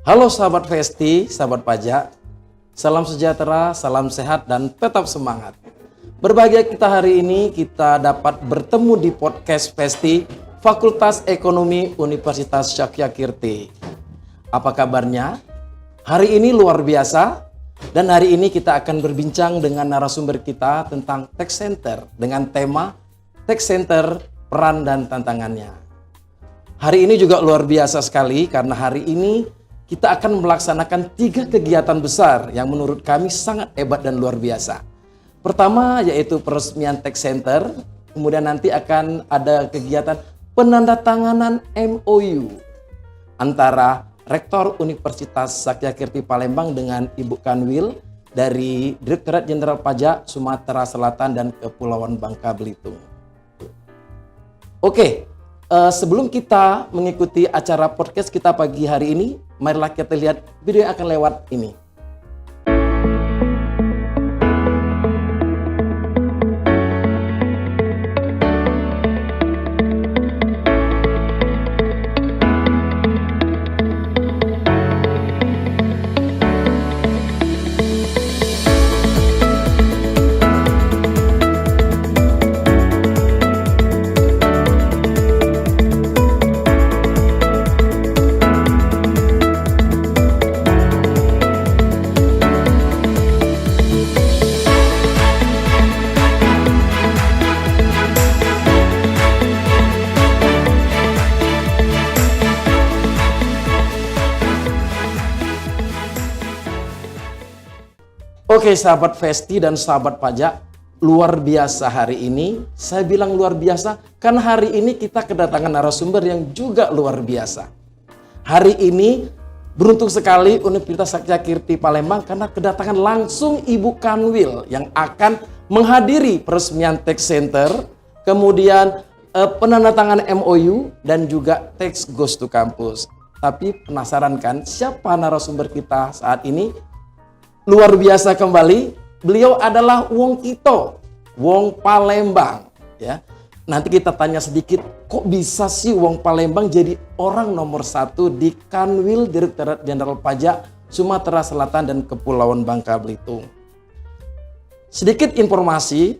Halo sahabat Festi, sahabat pajak. Salam sejahtera, salam sehat, dan tetap semangat. Berbahagia kita hari ini kita dapat bertemu di podcast Festi Fakultas Ekonomi Universitas Sakyakirti. Apa kabarnya? Hari ini luar biasa, dan hari ini kita akan berbincang dengan narasumber kita tentang Tech Center dengan tema Tech Center, Peran dan Tantangannya. Hari ini juga luar biasa sekali karena hari ini kita akan melaksanakan 3 kegiatan besar yang menurut kami sangat hebat dan luar biasa. Pertama yaitu peresmian Tech Center, kemudian nanti akan ada kegiatan penandatanganan MOU antara Rektor Universitas Sakyakirti Palembang dengan Ibu Kanwil dari Direktorat Jenderal Pajak Sumatera Selatan dan Kepulauan Bangka Belitung. Oke, sebelum kita mengikuti acara podcast kita pagi hari ini, marilah kita lihat video yang akan lewat ini. Oke sahabat Festi dan sahabat pajak, luar biasa hari ini. Saya bilang luar biasa karena hari ini kita kedatangan narasumber yang juga luar biasa. Hari ini beruntung sekali Universitas Sakyakirti Palembang karena kedatangan langsung Ibu Kanwil yang akan menghadiri peresmian Tech Center, kemudian penandatangan MOU dan juga Tech Goes to Campus. Tapi penasaran kan siapa narasumber kita saat ini? Luar biasa kembali, beliau adalah Wong Kito, Wong Palembang. Ya, nanti kita tanya sedikit, kok bisa sih Wong Palembang jadi orang nomor 1 di Kanwil Direktorat Jenderal Pajak Sumatera Selatan dan Kepulauan Bangka Belitung. Sedikit informasi,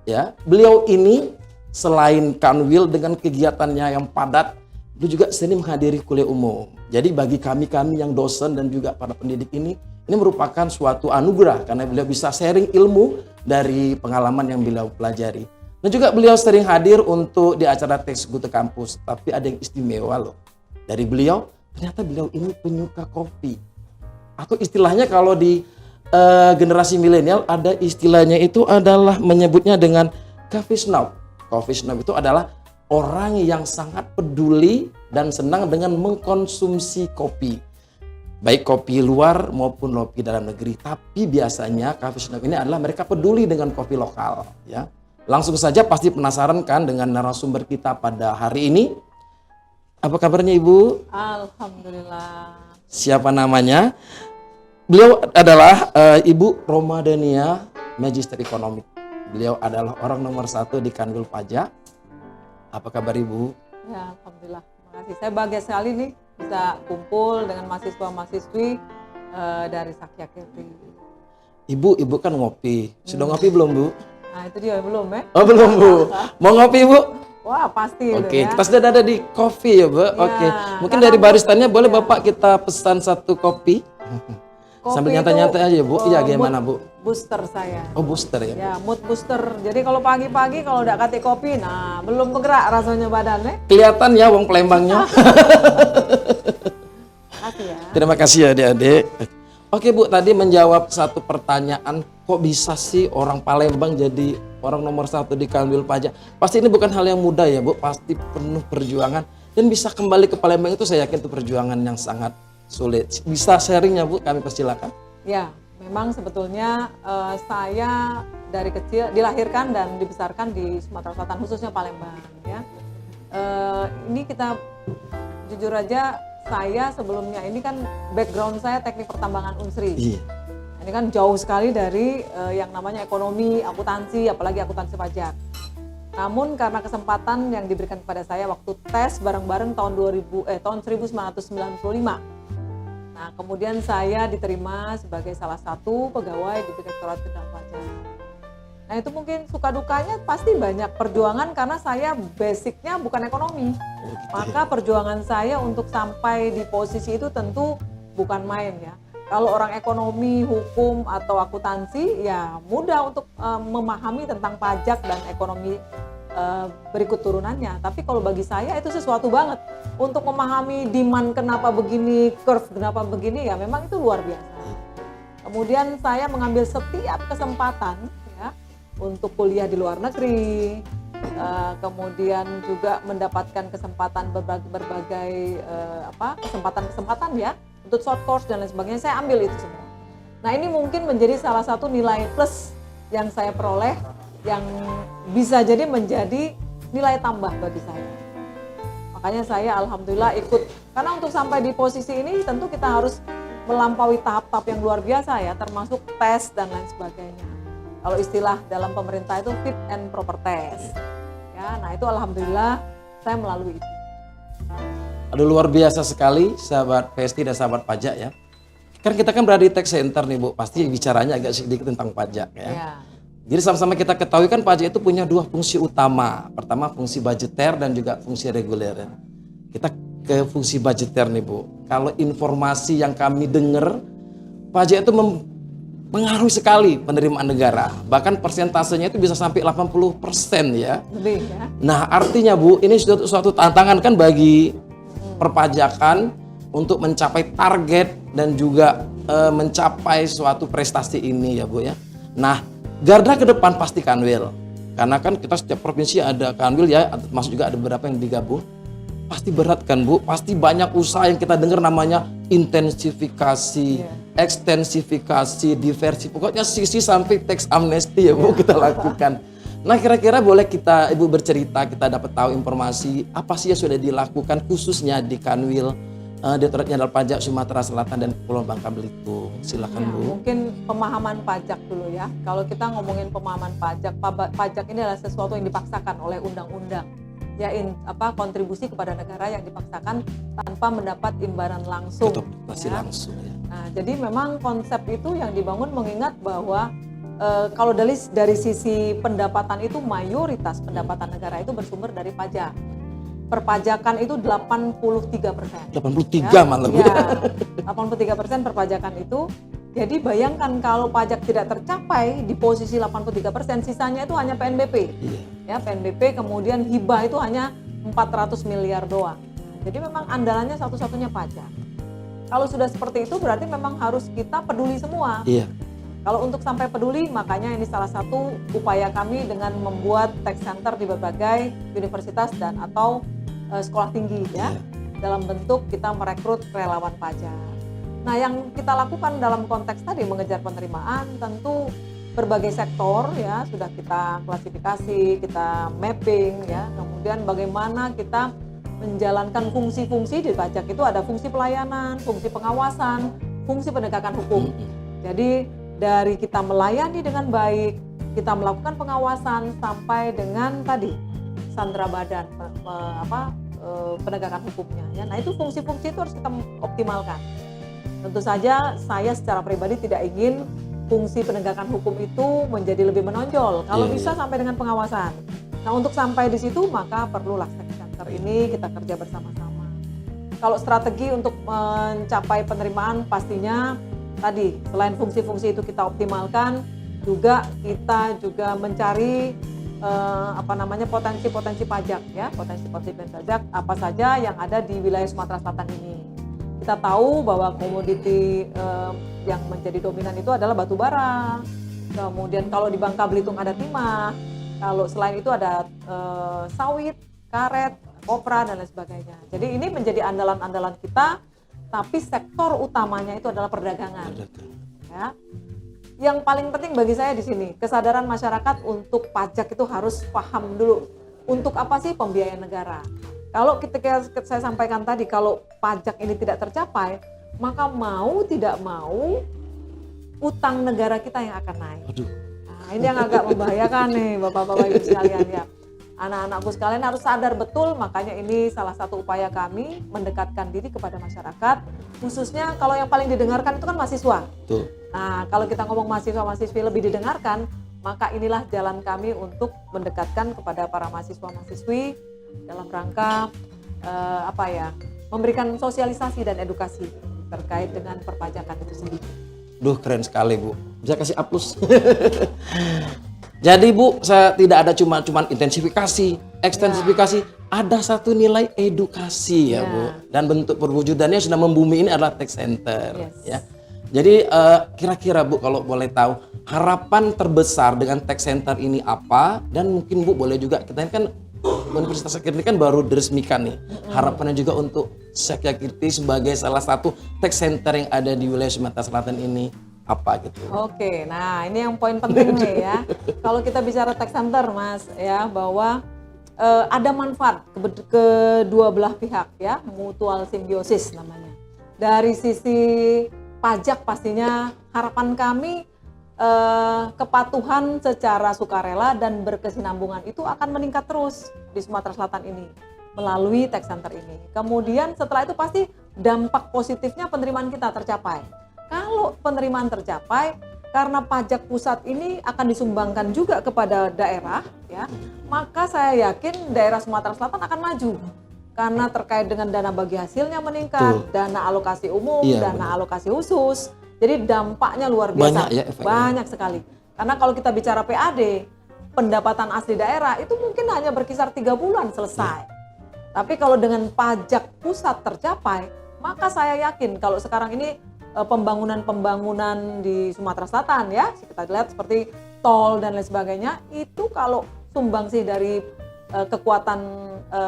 ya, beliau ini selain Kanwil dengan kegiatannya yang padat, beliau juga sering menghadiri kuliah umum. Jadi bagi kami yang dosen dan juga para pendidik ini merupakan suatu anugerah karena beliau bisa sharing ilmu dari pengalaman yang beliau pelajari. Dan juga beliau sering hadir untuk di acara Tech Goes to Campus. Tapi ada yang istimewa loh. Dari beliau, ternyata beliau ini penyuka kopi. Atau istilahnya kalau di generasi milenial ada istilahnya itu adalah menyebutnya dengan coffee snob. Coffee snob itu adalah orang yang sangat peduli dan senang dengan mengkonsumsi kopi. Baik kopi luar maupun kopi dalam negeri. Tapi biasanya coffee snob ini adalah mereka peduli dengan kopi lokal. Ya. Langsung saja pasti penasaran kan dengan narasumber kita pada hari ini. Apa kabarnya Ibu? Alhamdulillah. Siapa namanya? Beliau adalah Ibu Romadania, Magister Ekonomi. Beliau adalah orang nomor 1 di Kanwil Pajak. Apa kabar Ibu? Ya, Alhamdulillah. Terima kasih. Saya bahagia sekali nih bisa kumpul dengan mahasiswa-mahasiswi dari Sakyakirti. Ibu kan ngopi. Sudah ngopi belum Bu? Nah itu dia belum ya? Oh belum Bu. Mau ngopi Bu? Wah pasti. Oke, ya. kita sudah ada di kopi ya Bu. Ya, Oke, mungkin dari baristanya boleh Bapak kita pesan 1 kopi? Sambil nyantai-nyantai aja Bu. Iya gimana Bu? Booster saya. Oh booster ya Bu? Ya mood booster. Jadi kalau pagi-pagi kalau udah kate kopi, nah belum bergerak rasanya badannya. Kelihatan ya Wong Palembangnya. Makasih ya. Terima kasih ya adik-adik. Oke Bu, tadi menjawab satu pertanyaan, kok bisa sih orang Palembang jadi orang nomor 1 di Kanwil Pajak? Pasti ini bukan hal yang mudah ya Bu, pasti penuh perjuangan. Dan bisa kembali ke Palembang itu saya yakin itu perjuangan yang sangat sulit. Bisa sharingnya Bu, kami persilakan. Ya, memang sebetulnya saya dari kecil dilahirkan dan dibesarkan di Sumatera Selatan, khususnya Palembang. Ya, ini kita jujur aja, saya sebelumnya ini kan background saya teknik pertambangan Unsri. Iya. Ini kan jauh sekali dari yang namanya ekonomi, akuntansi, apalagi akuntansi pajak. Namun karena kesempatan yang diberikan kepada saya waktu tes bareng-bareng tahun 1995, Nah, kemudian saya diterima sebagai salah satu pegawai di Direktorat Jenderal Pajak. Nah, itu mungkin suka dukanya pasti banyak perjuangan karena saya basicnya bukan ekonomi. Maka perjuangan saya untuk sampai di posisi itu tentu bukan main ya. Kalau orang ekonomi, hukum, atau akuntansi ya mudah untuk memahami tentang pajak dan ekonomi berikut turunannya. Tapi kalau bagi saya itu sesuatu banget. Untuk memahami demand kenapa begini, curve kenapa begini, ya memang itu luar biasa. Kemudian saya mengambil setiap kesempatan ya untuk kuliah di luar negeri, kemudian juga mendapatkan kesempatan berbagai kesempatan ya untuk short course dan lain sebagainya. Saya ambil itu semua. Nah, ini mungkin menjadi salah satu nilai plus yang saya peroleh yang bisa jadi menjadi nilai tambah bagi saya. Makanya saya alhamdulillah ikut, karena untuk sampai di posisi ini tentu kita harus melampaui tahap-tahap yang luar biasa ya, termasuk tes dan lain sebagainya. Kalau istilah dalam pemerintah itu fit and proper test. Ya, nah itu alhamdulillah saya melalui itu. Aduh, luar biasa sekali sahabat Pesti dan sahabat pajak ya. Kita kan berada di tax center nih Bu, pasti bicaranya agak sedikit tentang pajak ya. Ya. Jadi sama-sama kita ketahui kan pajak itu punya dua fungsi utama. Pertama fungsi budgeter dan juga fungsi reguler. Kita ke fungsi budgeter nih Bu. Kalau informasi yang kami dengar, pajak itu mempengaruhi sekali penerimaan negara. Bahkan persentasenya itu bisa sampai 80% ya. Lebih ya. Nah artinya Bu, ini suatu tantangan kan bagi perpajakan untuk mencapai target dan juga mencapai suatu prestasi ini ya Bu ya. Nah, garda ke depan pasti Kanwil. Karena kan kita setiap provinsi ada Kanwil ya, masuk juga ada beberapa yang digabung. Pasti berat kan Bu, pasti banyak usaha yang kita dengar namanya intensifikasi, ekstensifikasi, diversi. Pokoknya sisi sampai tax amnesty ya Bu kita lakukan. Nah kira-kira boleh kita Ibu bercerita, kita dapat tahu informasi apa sih yang sudah dilakukan khususnya di Kanwil Direktorat Jenderal Pajak Sumatera Selatan dan Kepulauan Bangka Belitung. Silakan Bu. Mungkin pemahaman pajak dulu ya. Kalau kita ngomongin pemahaman pajak, pajak ini adalah sesuatu yang dipaksakan oleh undang-undang. Ya kontribusi kepada negara yang dipaksakan tanpa mendapat imbalan langsung. Pasti langsung ya. Nah, jadi memang konsep itu yang dibangun mengingat bahwa kalau dari sisi pendapatan itu mayoritas pendapatan negara itu bersumber dari pajak. Perpajakan itu 83%. 83 ya, malah. Ya, 83% perpajakan itu. Jadi bayangkan kalau pajak tidak tercapai di posisi 83%, sisanya itu hanya PNBP. Iya. Ya, PNBP kemudian hibah itu hanya 400 miliar doang. Jadi memang andalannya satu-satunya pajak. Kalau sudah seperti itu berarti memang harus kita peduli semua. Iya. Kalau untuk sampai peduli, makanya ini salah satu upaya kami dengan membuat tax center di berbagai universitas dan atau sekolah tinggi ya. Dalam bentuk kita merekrut relawan pajak. Nah, yang kita lakukan dalam konteks tadi mengejar penerimaan tentu berbagai sektor ya sudah kita klasifikasi, kita mapping ya. Kemudian bagaimana kita menjalankan fungsi-fungsi di pajak itu ada fungsi pelayanan, fungsi pengawasan, fungsi penegakan hukum. Jadi dari kita melayani dengan baik, kita melakukan pengawasan sampai dengan tadi sandera badan penegakan hukumnya ya. Nah, itu fungsi-fungsi itu harus kita optimalkan. Tentu saja saya secara pribadi tidak ingin fungsi penegakan hukum itu menjadi lebih menonjol. Kalau bisa sampai dengan pengawasan. Nah, untuk sampai di situ maka perlulah tax center ini kita kerja bersama-sama. Kalau strategi untuk mencapai penerimaan pastinya tadi selain fungsi-fungsi itu kita optimalkan, juga kita juga mencari potensi-potensi pajak ya, potensi-potensi pajak apa saja yang ada di wilayah Sumatera Selatan ini. Kita tahu bahwa komoditi yang menjadi dominan itu adalah batu bara. Kemudian kalau di Bangka Belitung ada timah, kalau selain itu ada sawit, karet, kopra dan lain sebagainya. Jadi ini menjadi andalan-andalan kita, tapi sektor utamanya itu adalah perdagangan. Ya. Yang paling penting bagi saya di sini, kesadaran masyarakat untuk pajak itu harus paham dulu. Untuk apa sih pembiayaan negara? Kalau ketika saya sampaikan tadi, kalau pajak ini tidak tercapai, maka mau tidak mau utang negara kita yang akan naik. Nah, ini yang agak membahayakan nih Bapak-Bapak Ibu sekalian ya. anak-anakku sekalian harus sadar betul, makanya ini salah satu upaya kami mendekatkan diri kepada masyarakat, khususnya kalau yang paling didengarkan itu kan mahasiswa. Betul. Nah, kalau kita ngomong mahasiswa-mahasiswi lebih didengarkan, maka inilah jalan kami untuk mendekatkan kepada para mahasiswa-mahasiswi dalam rangka memberikan sosialisasi dan edukasi terkait dengan perpajakan itu sendiri. Duh, keren sekali Bu. Bisa kasih aplaus. Jadi Bu, saya tidak ada cuman intensifikasi, ekstensifikasi, ada satu nilai edukasi ya Bu. Dan bentuk perwujudannya sudah membumi ini adalah tech center. Yes. Ya. Jadi kira-kira Bu kalau boleh tahu harapan terbesar dengan tech center ini apa? Dan mungkin Bu boleh juga, kita ini kan Universitas Sekirti kan baru diresmikan nih. Harapannya juga untuk Sekirti sebagai salah satu tech center yang ada di wilayah Sumatera Selatan ini apa gitu. Oke, nah ini yang poin penting nih ya. Kalau kita bicara tech center Mas ya, bahwa ada manfaat kedua belah pihak ya, mutual simbiosis namanya. Dari sisi pajak pastinya harapan kami kepatuhan secara sukarela dan berkesinambungan itu akan meningkat terus di Sumatera Selatan ini melalui tech center ini. Kemudian setelah itu pasti dampak positifnya penerimaan kita tercapai. Kalau penerimaan tercapai, karena pajak pusat ini akan disumbangkan juga kepada daerah, ya, maka saya yakin daerah Sumatera Selatan akan maju. Karena terkait dengan dana bagi hasilnya meningkat, dana alokasi umum, dana alokasi khusus. Jadi dampaknya luar biasa, banyak sekali. Karena kalau kita bicara PAD, pendapatan asli daerah itu mungkin hanya berkisar 3 bulan selesai. Tapi kalau dengan pajak pusat tercapai, maka saya yakin kalau sekarang ini pembangunan di Sumatera Selatan ya, kita lihat seperti tol dan lain sebagainya, itu kalau sumbangsi dari kekuatan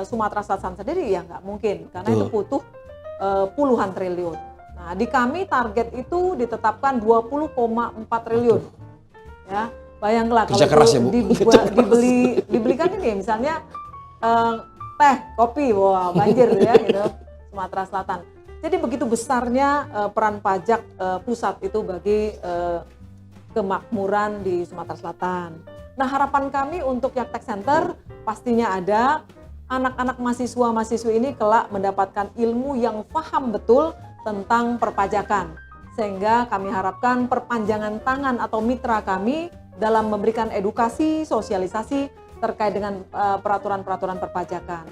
Sumatera Selatan sendiri ya nggak mungkin, karena itu butuh puluhan triliun. Nah, di kami target itu ditetapkan 20,4 triliun. Ya, bayanglah kalau dibelikan ini misalnya teh, kopi, wah banjir ya gitu Sumatera Selatan. Jadi begitu besarnya peran pajak pusat itu bagi kemakmuran di Sumatera Selatan. Nah, harapan kami untuk yang tech center pastinya ada anak-anak mahasiswa-mahasiswi ini kelak mendapatkan ilmu yang paham betul tentang perpajakan. Sehingga kami harapkan perpanjangan tangan atau mitra kami dalam memberikan edukasi, sosialisasi terkait dengan peraturan-peraturan perpajakan.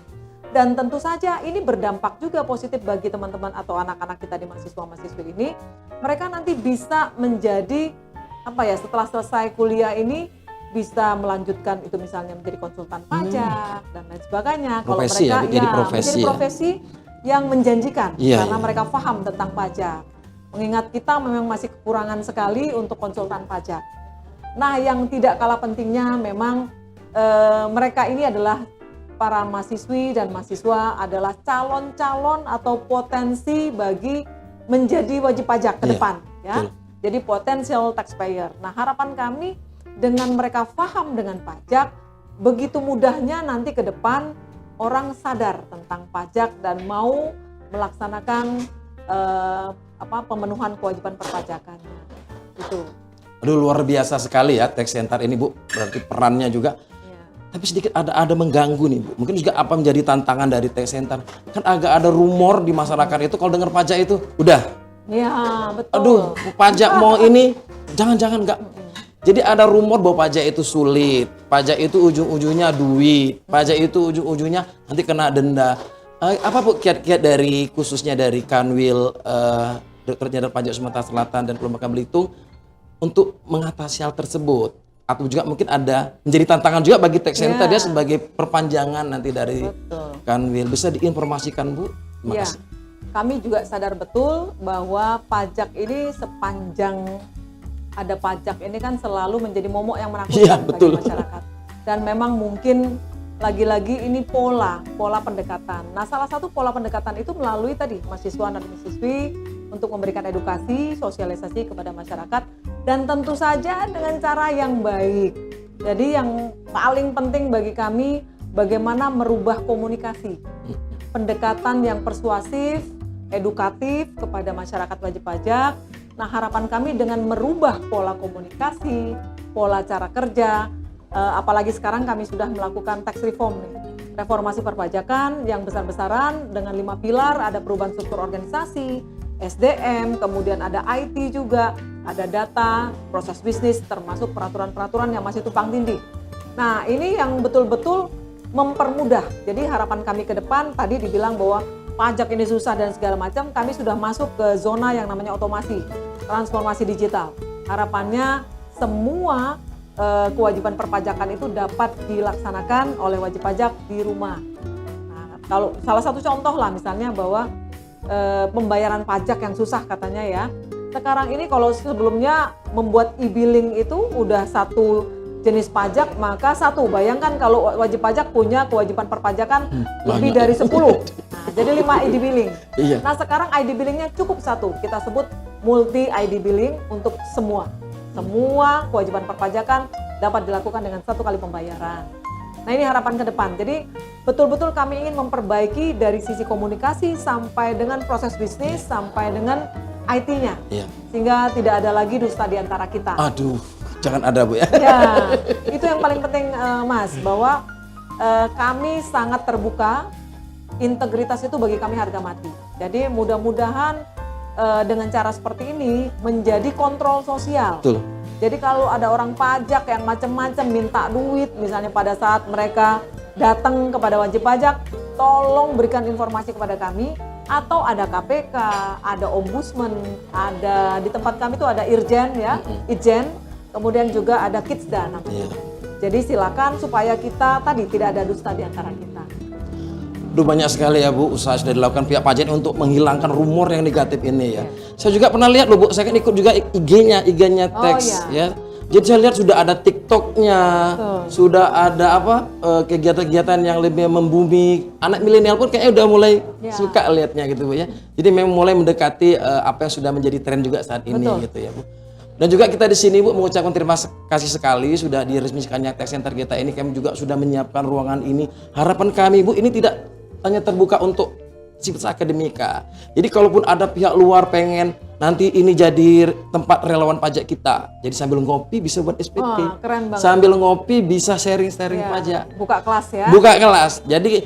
Dan tentu saja ini berdampak juga positif bagi teman-teman atau anak-anak kita di mahasiswa-mahasiswi ini. Mereka nanti bisa menjadi setelah selesai kuliah ini bisa melanjutkan itu misalnya menjadi konsultan pajak dan lain sebagainya. Profesi, kalau mereka menjadi profesi yang menjanjikan karena iya. mereka paham tentang pajak. Mengingat kita memang masih kekurangan sekali untuk konsultan pajak. Nah, yang tidak kalah pentingnya memang mereka ini adalah para mahasiswi dan mahasiswa adalah calon-calon atau potensi bagi menjadi wajib pajak ke depan ya. Jadi potential taxpayer. Nah, harapan kami dengan mereka paham dengan pajak, begitu mudahnya nanti ke depan orang sadar tentang pajak dan mau melaksanakan pemenuhan kewajiban perpajakannya. Itu. Aduh, luar biasa sekali ya tech center ini Bu. Berarti perannya juga. Tapi sedikit ada mengganggu nih Bu. Mungkin juga apa menjadi tantangan dari tech center. Kan agak ada rumor di masyarakat itu kalau dengar pajak itu udah. Iya, betul. Aduh, pajak mau ini jangan-jangan enggak. Jadi ada rumor bahwa pajak itu sulit. Pajak itu ujung-ujungnya duit. Pajak itu ujung-ujungnya nanti kena denda. Apa Bu kiat-kiat dari khususnya dari Kanwil Direktorat Jenderal Pajak Sumatera Selatan dan Kelembagaan Belitung untuk mengatasi hal tersebut? Atau juga mungkin ada menjadi tantangan juga bagi tech center dia sebagai perpanjangan nanti dari Kanwil. Bisa diinformasikan Bu? Terima kasih. Kami juga sadar betul bahwa pajak ini sepanjang ada pajak ini kan selalu menjadi momok yang menakutkan bagi masyarakat. Dan memang mungkin lagi-lagi ini pola pendekatan. Nah, salah satu pola pendekatan itu melalui tadi mahasiswa dan mahasiswi untuk memberikan edukasi, sosialisasi kepada masyarakat dan tentu saja dengan cara yang baik. Jadi yang paling penting bagi kami bagaimana merubah komunikasi. Pendekatan yang persuasif, edukatif kepada masyarakat wajib pajak. Nah, harapan kami dengan merubah pola komunikasi, pola cara kerja, apalagi sekarang kami sudah melakukan tax reform nih, reformasi perpajakan yang besar-besaran dengan 5 pilar, ada perubahan struktur organisasi, SDM, kemudian ada IT juga, ada data, proses bisnis, termasuk peraturan-peraturan yang masih tumpang tindih. Nah, ini yang betul-betul mempermudah. Jadi harapan kami ke depan, tadi dibilang bahwa pajak ini susah dan segala macam, kami sudah masuk ke zona yang namanya otomasi, transformasi digital. Harapannya semua kewajiban perpajakan itu dapat dilaksanakan oleh wajib pajak di rumah. Nah, kalau salah satu contoh lah misalnya bahwa pembayaran pajak yang susah katanya ya. Sekarang ini kalau sebelumnya membuat e-billing itu udah satu jenis pajak, maka satu, bayangkan kalau wajib pajak punya kewajiban perpajakan lebih dari 10. Nah, jadi 5 ID billing. Iya. Nah, sekarang ID billingnya cukup satu. Kita sebut multi ID billing untuk semua. Semua kewajiban perpajakan dapat dilakukan dengan satu kali pembayaran. Nah, ini harapan ke depan. Jadi betul-betul kami ingin memperbaiki dari sisi komunikasi sampai dengan proses bisnis sampai dengan IT-nya. Iya. Sehingga tidak ada lagi dusta di antara kita. Aduh, jangan ada Bu ya. Ya, itu yang paling penting Mas, bahwa kami sangat terbuka. Integritas itu bagi kami harga mati. Jadi mudah-mudahan dengan cara seperti ini menjadi kontrol sosial. Betul. Jadi kalau ada orang pajak yang macam-macam minta duit, misalnya pada saat mereka datang kepada wajib pajak, tolong berikan informasi kepada kami. Atau ada KPK, ada ombudsman, ada di tempat kami itu ada Irjen ya, Ijen, kemudian juga ada Kidsda namanya. Jadi silakan supaya kita tadi tidak ada dusta di antara kita. Duh, banyak sekali ya Bu usaha sudah dilakukan pihak pajak untuk menghilangkan rumor yang negatif ini ya. Saya juga pernah lihat loh Bu, saya kan ikut juga IG-nya Teks ya. Jadi saya lihat sudah ada TikTok-nya, sudah ada kegiatan-kegiatan yang lebih membumi. Anak milenial pun kayaknya udah mulai suka lihatnya gitu Bu ya. Jadi memang mulai mendekati apa yang sudah menjadi tren juga saat ini gitu ya Bu. Dan juga kita di sini Bu mengucapkan terima kasih sekali sudah diresmikannya Tax Center kita ini. Kami juga sudah menyiapkan ruangan ini. Harapan kami Bu ini tidak hanya terbuka untuk sifat akademika. Jadi kalaupun ada pihak luar pengen nanti ini jadi tempat relawan pajak kita. Jadi sambil ngopi bisa buat SPT. Wah, keren banget. Sambil ngopi bisa sharing-sharing pajak. Buka kelas ya. Buka kelas. Jadi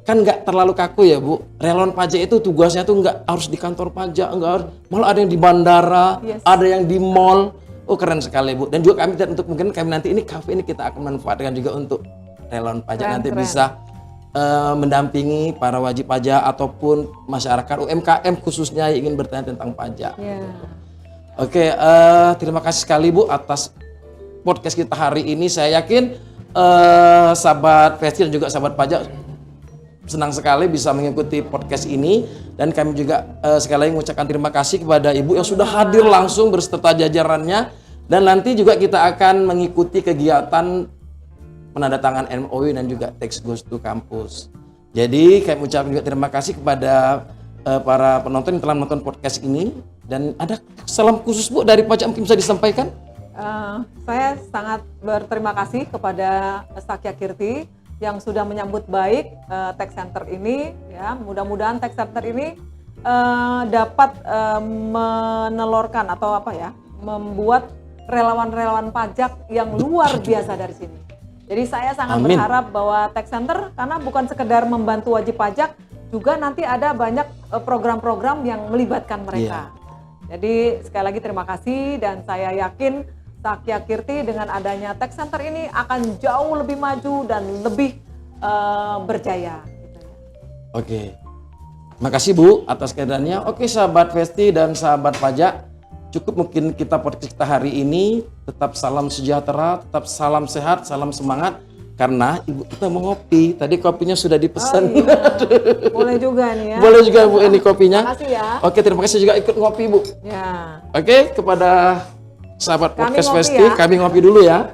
kan nggak terlalu kaku ya Bu. Relawan pajak itu tugasnya tuh nggak harus di kantor pajak, nggak harus. Malah ada yang di bandara, ada yang di mall. Oh keren sekali Bu. Dan juga kami untuk mungkin kami nanti ini kafe ini kita akan manfaatkan juga untuk relawan pajak nanti bisa mendampingi para wajib pajak ataupun masyarakat UMKM khususnya yang ingin bertanya tentang pajak. Oke, terima kasih sekali Bu atas podcast kita hari ini. Saya yakin sahabat Festi dan juga sahabat pajak senang sekali bisa mengikuti podcast ini, dan kami juga sekali lagi mengucapkan terima kasih kepada Ibu yang sudah hadir langsung berserta jajarannya, dan nanti juga kita akan mengikuti kegiatan penandatangan MOU dan juga Tax Goes to Campus. Jadi kami ucapkan juga terima kasih kepada para penonton yang telah menonton podcast ini, dan ada salam khusus Bu dari pajak mungkin bisa disampaikan? Saya sangat berterima kasih kepada Sakya Kirti yang sudah menyambut baik Tax Center ini ya. Mudah-mudahan Tax Center ini dapat menelorkan atau membuat relawan-relawan pajak yang luar biasa dari sini. Jadi saya sangat berharap bahwa Tax Center karena bukan sekedar membantu wajib pajak, juga nanti ada banyak program-program yang melibatkan mereka. Jadi sekali lagi terima kasih, dan saya yakin Sakya Kirti dengan adanya Tax Center ini akan jauh lebih maju dan lebih berjaya. Gitu ya. Oke, makasih Bu atas kehadirannya. Oke sahabat Festi dan sahabat pajak, cukup mungkin kita podcast kita hari ini. Tetap salam sejahtera, tetap salam sehat, salam semangat. Karena Ibu kita mau ngopi. Tadi kopinya sudah dipesan. Boleh juga nih ya. Boleh juga Bu ini kopinya. Terima kasih ya. Oke, terima kasih juga ikut ngopi Bu. Ya. Oke, kepada sahabat podcast ngopi Festi, ya. kami ngopi dulu ya.